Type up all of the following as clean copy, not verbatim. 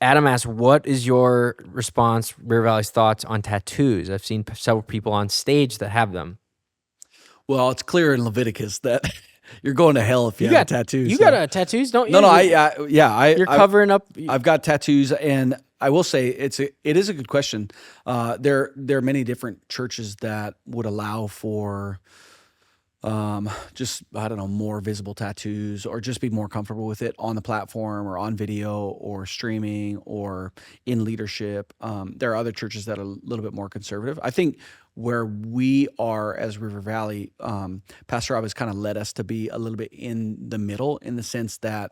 Adam asks, what is your response, River Valley's thoughts on tattoos? I've seen several people on stage that have them. Well, it's clear in Leviticus that you're going to hell if you have a tattoo. You so. got tattoos, don't you? No, You're covering up. I've got tattoos, and I will say it is a good question. There are many different churches that would allow for just, I don't know, more visible tattoos, or just be more comfortable with it on the platform or on video or streaming or in leadership. There are other churches that are a little bit more conservative. I think where we are as River Valley, Pastor Rob has kind of led us to be a little bit in the middle, in the sense that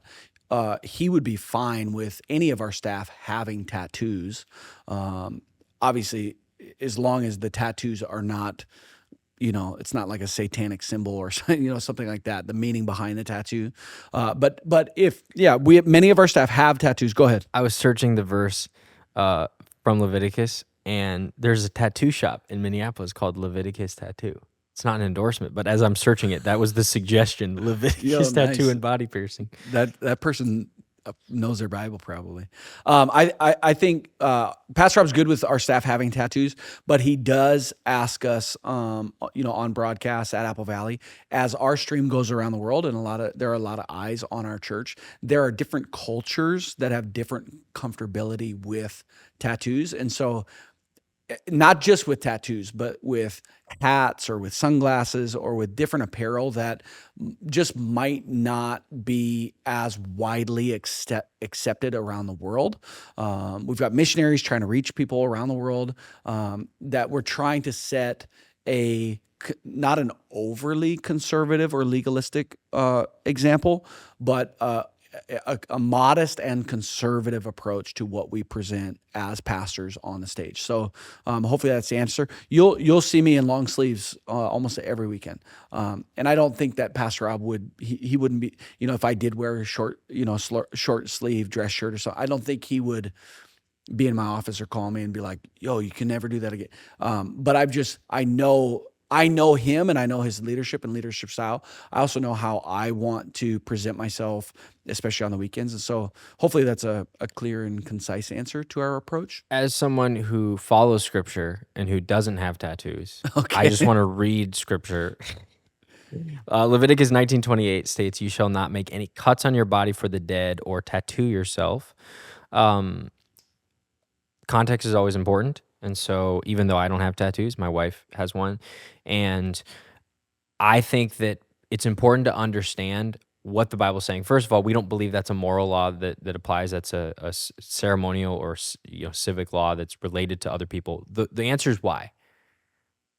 he would be fine with any of our staff having tattoos. Obviously, as long as the tattoos are not, it's not like a satanic symbol or something like that, the meaning behind the tattoo. But many of our staff have tattoos. Go ahead. I was searching the verse from Leviticus, and there's a tattoo shop in Minneapolis called Leviticus Tattoo. It's not an endorsement, but as I'm searching it, that was the suggestion: Leviticus Tattoo and body piercing. That person knows their Bible probably. I think Pastor Rob's good with our staff having tattoos, but he does ask us, on broadcasts at Apple Valley, as our stream goes around the world, and there are a lot of eyes on our church. There are different cultures that have different comfortability with tattoos, and so not just with tattoos, but with hats or with sunglasses or with different apparel that just might not be as widely accepted around the world. We've got missionaries trying to reach people around the world, that we're trying to set not an overly conservative or legalistic example, but a modest and conservative approach to what we present as pastors on the stage. So hopefully that's the answer. You'll see me in long sleeves almost every weekend. And I don't think that Pastor Rob he wouldn't be, if I did wear a short sleeve dress shirt or so, I don't think he would be in my office or call me and be like, yo, you can never do that again. But I know him, and I know his leadership and leadership style. I also know how I want to present myself, especially on the weekends. And so hopefully that's a clear and concise answer to our approach. As someone who follows scripture and who doesn't have tattoos, Okay. I just want to read scripture. Leviticus 19:28 states, "You shall not make any cuts on your body for the dead or tattoo yourself." Context is always important. And so even though I don't have tattoos, my wife has one. And I think that it's important to understand what the Bible's saying. First of all, we don't believe that's a moral law that applies. That's a ceremonial or civic law that's related to other people. The answer is why.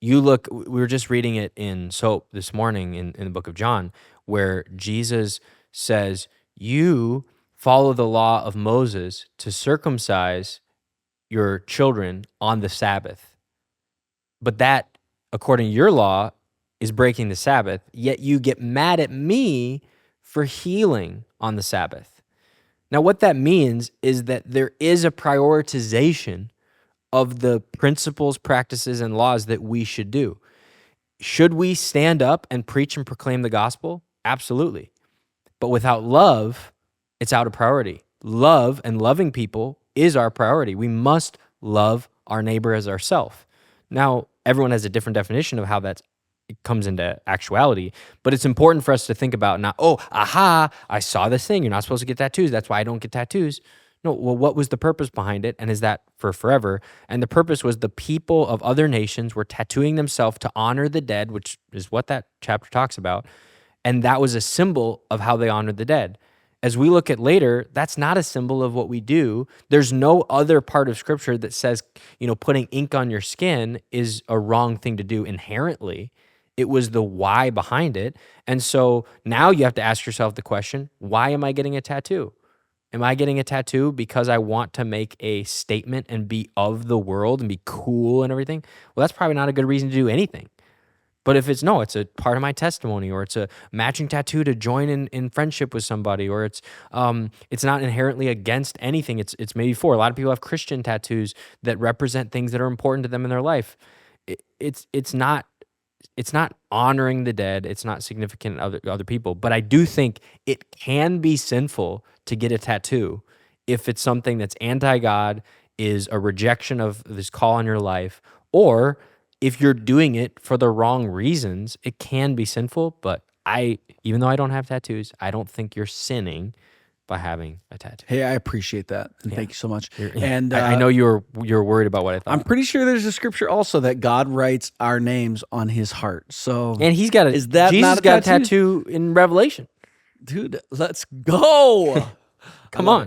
We were just reading it in SOAP this morning in the book of John, where Jesus says, you follow the law of Moses to circumcise your children on the Sabbath. But that, according to your law, is breaking the Sabbath, yet you get mad at me for healing on the Sabbath. Now, what that means is that there is a prioritization of the principles, practices, and laws that we should do. Should we stand up and preach and proclaim the gospel? Absolutely. But without love, it's out of priority. Love and loving people is our priority. We must love our neighbor as ourselves. Now, everyone has a different definition of how it comes into actuality, but it's important for us to think about not, I saw this thing, you're not supposed to get tattoos, that's why I don't get tattoos. No, well, what was the purpose behind it, and is that for forever? And the purpose was the people of other nations were tattooing themselves to honor the dead, which is what that chapter talks about, and that was a symbol of how they honored the dead. As we look at later, that's not a symbol of what we do. There's no other part of Scripture that says, putting ink on your skin is a wrong thing to do inherently. It was the why behind it. And so now you have to ask yourself the question, why am I getting a tattoo? Am I getting a tattoo because I want to make a statement and be of the world and be cool and everything? Well, that's probably not a good reason to do anything. But if it's a part of my testimony, or it's a matching tattoo to join in friendship with somebody, or it's not inherently against anything. It's maybe for a lot of people have Christian tattoos that represent things that are important to them in their life. It's not honoring the dead. It's not significant to other people. But I do think it can be sinful to get a tattoo if it's something that's anti-God, is a rejection of this call on your life, or if you're doing it for the wrong reasons, it can be sinful. But even though I don't have tattoos, I don't think you're sinning by having a tattoo. Hey, I appreciate that, and thank you so much. And I know you're worried about what I thought. I'm pretty sure there's a scripture also that God writes our names on His heart. So, and he's got is that Jesus not a got tattoo? a tattoo in Revelation. Dude, let's go. Come on.